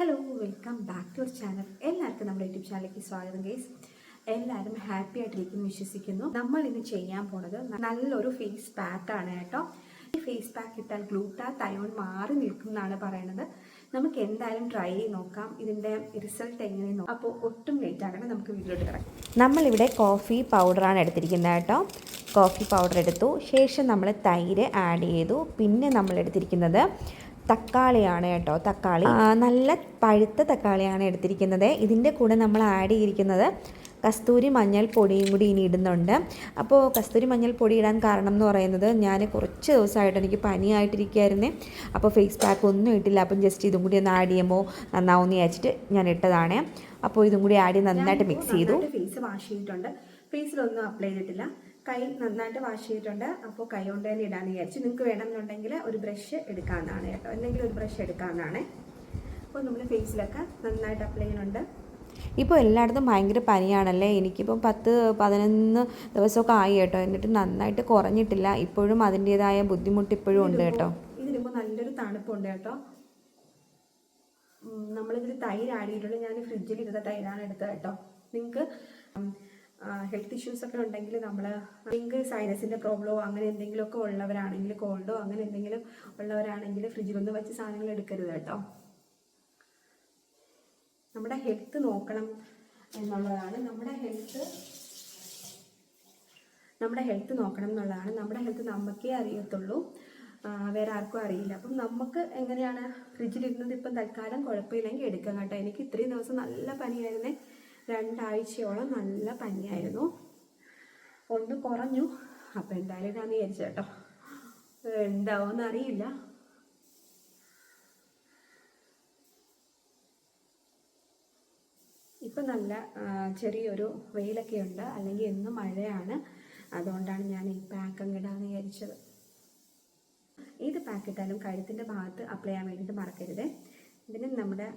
Hello, welcome back to our channel. എല്ലാവർക്കും നമ്മുടെ YouTube ചാനലിലേക്ക് സ്വാഗതം ഗൈസ്. എല്ലാവരും ഹാപ്പി ആയിട്ടിരിക്കും വിശ്വസിക്കുന്നു. നമ്മൾ ഇന്ന് ചെയ്യാൻ പോണത് നല്ലൊരു ഫേസ് പാക്കാണ് കേട്ടോ. ഈ ഫേസ് പാക്ക് ഇട്ടാൽ ഗ്ലൂട്ടാതയോൺ മാറി നിൽക്കും എന്നാണ് പറയുന്നത്. നമുക്ക് എന്തായാലും ട്രൈ ചെയ്ത് നോക്കാം ഇതിൻ്റെ റിസൾട്ട് എങ്ങനെയെന്ന് നോക്കാം. അപ്പോൾ ഒട്ടും ലേറ്റ് ആകണം, നമുക്ക് വീട്ടിലോട്ട് കിടക്കാം. നമ്മളിവിടെ കോഫി പൗഡറാണ് എടുത്തിരിക്കുന്നത് കേട്ടോ. കോഫി പൗഡർ എടുത്തു, ശേഷം നമ്മൾ തൈര് ആഡ് ചെയ്തു. പിന്നെ നമ്മൾ എടുത്തിരിക്കുന്നത് തക്കാളിയാണ് കേട്ടോ. തക്കാളി നല്ല പഴുത്ത തക്കാളിയാണ് എടുത്തിരിക്കുന്നത്. ഇതിൻ്റെ കൂടെ നമ്മൾ ആഡ് ചെയ്തിരിക്കുന്നത് കസ്തൂരി മഞ്ഞൾ പൊടിയും കൂടി ഇനി ഇടുന്നുണ്ട്. അപ്പോൾ കസ്തൂരി മഞ്ഞൾ പൊടി ഇടാൻ കാരണം എന്ന് പറയുന്നത്, ഞാൻ കുറച്ച് ദിവസമായിട്ട് എനിക്ക് പനിയായിട്ടിരിക്കുകയായിരുന്നേ. അപ്പോൾ ഫേസ് പാക്ക് ഒന്നും ഇട്ടില്ല. അപ്പം ജസ്റ്റ് ഇതും കൂടി ഒന്ന് ആഡ് ചെയ്യുമ്പോൾ നന്നാവുമെന്ന് വിചാരിച്ചിട്ട് ഞാൻ ഇട്ടതാണ്. അപ്പോൾ ഇതും കൂടി ആഡ് ചെയ്ത് നന്നായിട്ട് മിക്സ് ചെയ്തു. ഫേസ് വാഷ് ചെയ്തിട്ടുണ്ട്, ഫേസിലൊന്നും അപ്ലൈ ചെയ്തിട്ടില്ല. കൈ നന്നായിട്ട് വാഷ് ചെയ്തിട്ടുണ്ട്. അപ്പോൾ കൈ കൊണ്ട് തന്നെ ഇടാന്ന് വിചാരിച്ചു. നിങ്ങൾക്ക് വേണമെന്നുണ്ടെങ്കിൽ ഒരു ബ്രഷ് എടുക്കാവുന്നതാണ് കേട്ടോ, എന്തെങ്കിലും ഒരു ബ്രഷ് എടുക്കാവുന്നതാണ്. അപ്പോൾ നമ്മൾ ഫേസിലൊക്കെ നന്നായിട്ട് അപ്ലൈ ചെയ്യുന്നുണ്ട്. ഇപ്പോൾ എല്ലായിടത്തും ഭയങ്കര പനിയാണല്ലേ. എനിക്കിപ്പം 10-11 ദിവസമൊക്കെ ആയി കേട്ടോ. എന്നിട്ട് നന്നായിട്ട് കുറഞ്ഞിട്ടില്ല. ഇപ്പോഴും അതിൻ്റേതായ ബുദ്ധിമുട്ട് ഇപ്പോഴും ഉണ്ട് കേട്ടോ. ഇതിലിപ്പോൾ നല്ലൊരു തണുപ്പുണ്ട് കേട്ടോ. നമ്മളിതിൽ തൈര് ആഡ് ചെയ്തിട്ടുണ്ട്. ഞാൻ ഫ്രിഡ്ജിൽ ഇരുന്ന തൈരാണ് എടുത്തത് കേട്ടോ. നിങ്ങൾക്ക് ഹെൽത്ത് ഇഷ്യൂസ് ഒക്കെ ഉണ്ടെങ്കിൽ നിങ്ങൾക്ക് സൈനസിൻ്റെ പ്രോബ്ലമോ അങ്ങനെ എന്തെങ്കിലുമൊക്കെ ഉള്ളവരാണെങ്കിൽ, കോൾഡോ അങ്ങനെ എന്തെങ്കിലും ഉള്ളവരാണെങ്കിൽ ഫ്രിഡ്ജിലൊന്നും വെച്ച് സാധനങ്ങൾ എടുക്കരുത് കേട്ടോ. നമ്മുടെ ഹെൽത്ത് നോക്കണം എന്നുള്ളതാണ്. നമ്മുടെ ഹെൽത്ത് നോക്കണം എന്നുള്ളതാണ്. നമ്മുടെ ഹെൽത്ത് നമുക്കേ അറിയത്തുള്ളൂ, വേറെ ആർക്കും അറിയില്ല. അപ്പം നമുക്ക് എങ്ങനെയാണ് ഫ്രിഡ്ജിലിരുന്നത് ഇപ്പം തൽക്കാലം കുഴപ്പമില്ലെങ്കിൽ എടുക്കാം കേട്ടോ. എനിക്ക് ഇത്രയും ദിവസം നല്ല പനിയായിരുന്നേ. 2 ആഴ്ചയോളം നല്ല പനിയായിരുന്നു. ഒന്ന് കുറഞ്ഞു. അപ്പം എന്തായാലും ഇതാന്ന് വിചാരിച്ചു കേട്ടോ. എന്താവുമെന്ന് അറിയില്ല. ഇപ്പം നല്ല ചെറിയൊരു വെയിലൊക്കെ ഉണ്ട്, അല്ലെങ്കിൽ എന്നും മഴയാണ്. അതുകൊണ്ടാണ് ഞാൻ ഈ പാക്ക് അങ്ങിടാന്ന് വിചാരിച്ചത്. ഏത് പാക്ക് ഇട്ടാലും കഴുത്തിൻ്റെ ഭാഗത്ത് അപ്ലൈ ചെയ്യാൻ വേണ്ടിയിട്ട് മറക്കരുത്. ഇതിന് നമ്മുടെ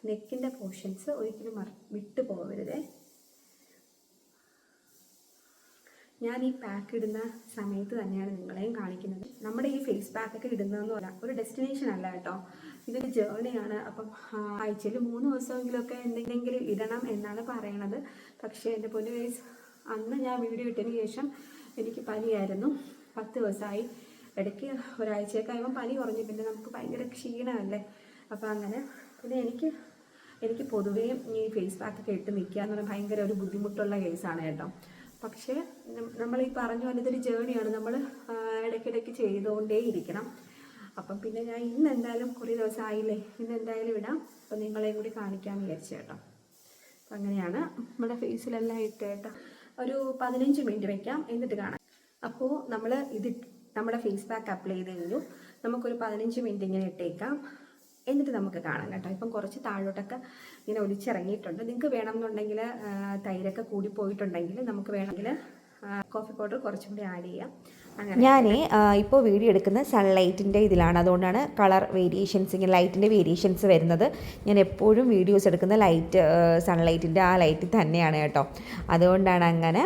നെക്കിൻ്റെ പോർഷൻസ് ഒരിക്കലും വിട്ടു പോകരുത്. ഞാൻ ഈ പാക്ക് ഇടുന്ന സമയത്ത് തന്നെയാണ് നിങ്ങളെയും കാണിക്കുന്നത്. നമ്മുടെ ഈ ഫേസ് പാക്കൊക്കെ ഇടുന്നതെന്ന് പറയാം ഒരു ഡെസ്റ്റിനേഷൻ അല്ല കേട്ടോ, ഇതൊരു ജേർണിയാണ്. അപ്പം ആഴ്ചയിൽ 3 ദിവസമെങ്കിലുമൊക്കെ എന്തെങ്കിലും ഇടണം എന്നാണ് പറയണത്. പക്ഷേ എൻ്റെ പൊന്നു ഗൈസ്, അന്ന് ഞാൻ വീഡിയോ ഇട്ടതിന് ശേഷം എനിക്ക് പനിയായിരുന്നു. 10 ദിവസമായി. ഇടയ്ക്ക് ഒരാഴ്ചയൊക്കെ ആയപ്പോൾ പനി കുറഞ്ഞു. പിന്നെ നമുക്ക് ഭയങ്കര ക്ഷീണമല്ലേ. അപ്പോൾ അങ്ങനെ പിന്നെ എനിക്ക് പൊതുവേ ഈ ഫേസ് പാക്കൊക്കെ ഇട്ട് നിൽക്കുക എന്ന് പറഞ്ഞാൽ ഭയങ്കര ഒരു ബുദ്ധിമുട്ടുള്ള കേസാണ് കേട്ടോ. പക്ഷേ നമ്മൾ ഈ പറഞ്ഞ പോലെ ഇതൊരു ജേർണിയാണ്, നമ്മൾ ഇടയ്ക്കിടയ്ക്ക് ചെയ്തുകൊണ്ടേ ഇരിക്കണം. അപ്പം പിന്നെ ഞാൻ ഇന്ന് എന്തായാലും കുറേ ദിവസം ആയില്ലേ, ഇന്ന് എന്തായാലും ഇടാം. അപ്പം നിങ്ങളെയും കൂടി കാണിക്കാമെന്ന് വിചാരിച്ചു കേട്ടോ. അപ്പം അങ്ങനെയാണ് നമ്മുടെ ഫേസിലെല്ലാം ഇട്ട് കേട്ടോ. ഒരു 15 മിനിറ്റ് വയ്ക്കാം, എന്നിട്ട് കാണാം. അപ്പോൾ നമ്മുടെ ഫേസ് പാക്ക് അപ്ലൈ ചെയ്ത് കഴിഞ്ഞു. നമുക്കൊരു 15 മിനിറ്റ് ഇങ്ങനെ ഇട്ടേക്കാം, എന്നിട്ട് നമുക്ക് കാണാം കേട്ടോ. ഇപ്പം കുറച്ച് താഴോട്ടൊക്കെ ഇങ്ങനെ ഒലിച്ചിറങ്ങിയിട്ടുണ്ട്. നിങ്ങൾക്ക് വേണമെന്നുണ്ടെങ്കിൽ തൈരൊക്കെ കൂടി പോയിട്ടുണ്ടെങ്കിൽ നമുക്ക് വേണമെങ്കിൽ കോഫി പൗഡർ കുറച്ചും കൂടി ആഡ് ചെയ്യാം. ഞാൻ ഇപ്പോൾ വീഡിയോ എടുക്കുന്ന സൺലൈറ്റിൻ്റെ ഇതിലാണ്, അതുകൊണ്ടാണ് കളർ വേരിയേഷൻസ്, ഇങ്ങനെ ലൈറ്റിൻ്റെ വേരിയേഷൻസ് വരുന്നത്. ഞാൻ എപ്പോഴും വീഡിയോസ് എടുക്കുന്ന സൺലൈറ്റിൻ്റെ ആ ലൈറ്റിൽ തന്നെയാണ് കേട്ടോ. അതുകൊണ്ടാണ് അങ്ങനെ.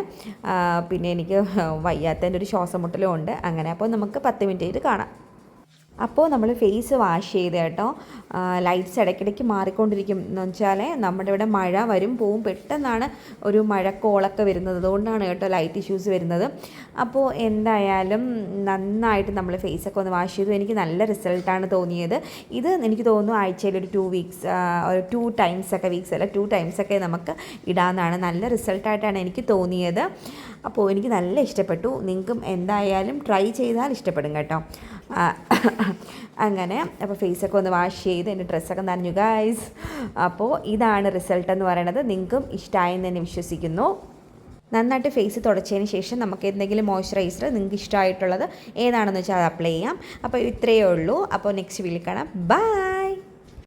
പിന്നെ എനിക്ക് വയ്യാത്തതിൻ്റെ ഒരു ശ്വാസം മുട്ടലും ഉണ്ട്. അങ്ങനെ അപ്പോൾ നമുക്ക് 10 മിനിറ്റ് കാണാം. അപ്പോൾ നമ്മൾ ഫേസ് വാഷ് ചെയ്ത് കേട്ടോ. ലൈറ്റ്സ് ഇടയ്ക്കിടയ്ക്ക് മാറിക്കൊണ്ടിരിക്കും. എന്ന് വെച്ചാൽ നമ്മുടെ ഇവിടെ മഴ വരും പോവും, പെട്ടെന്നാണ് ഒരു മഴക്കോളൊക്കെ വരുന്നത്. അതുകൊണ്ടാണ് കേട്ടോ ലൈറ്റ് ഇഷ്യൂസ് വരുന്നത്. അപ്പോൾ എന്തായാലും നന്നായിട്ട് നമ്മൾ ഫേസൊക്കെ ഒന്ന് വാഷ് ചെയ്തു. എനിക്ക് നല്ല റിസൾട്ടാണ് തോന്നിയത്. ഇത് എനിക്ക് തോന്നുന്നു ആഴ്ചയിൽ ഒരു 2 ടൈംസൊക്കെ, വീക്സ് അല്ല 2 ടൈംസൊക്കെ നമുക്ക് ഇടാമെന്നാണ്. നല്ല റിസൾട്ടായിട്ടാണ് എനിക്ക് തോന്നിയത്. അപ്പോൾ എനിക്ക് നല്ല ഇഷ്ടപ്പെട്ടു. നിങ്ങൾക്കും എന്തായാലും ട്രൈ ചെയ്താൽ ഇഷ്ടപ്പെടും കേട്ടോ. അങ്ങനെ അപ്പോൾ ഫേസൊക്കെ ഒന്ന് വാഷ് ചെയ്ത് എൻ്റെ ഡ്രസ്സൊക്കെ നനഞ്ഞു ഗൈസ്. അപ്പോൾ ഇതാണ് റിസൾട്ട് എന്ന് പറയുന്നത്. നിങ്ങൾക്കും ഇഷ്ടമായെന്ന് തന്നെ വിശ്വസിക്കുന്നു. നന്നായിട്ട് ഫേസ് തുടച്ചതിന് ശേഷം നമുക്ക് എന്തെങ്കിലും മോയ്സ്ചറൈസർ നിങ്ങൾക്ക് ഇഷ്ടമായിട്ടുള്ളത് ഏതാണെന്ന് വെച്ചാൽ അത് അപ്ലൈ ചെയ്യാം. അപ്പോൾ ഇത്രയേ ഉള്ളൂ. അപ്പോൾ നെക്സ്റ്റ് വീഡിയോയിൽ കാണാം. ബൈ.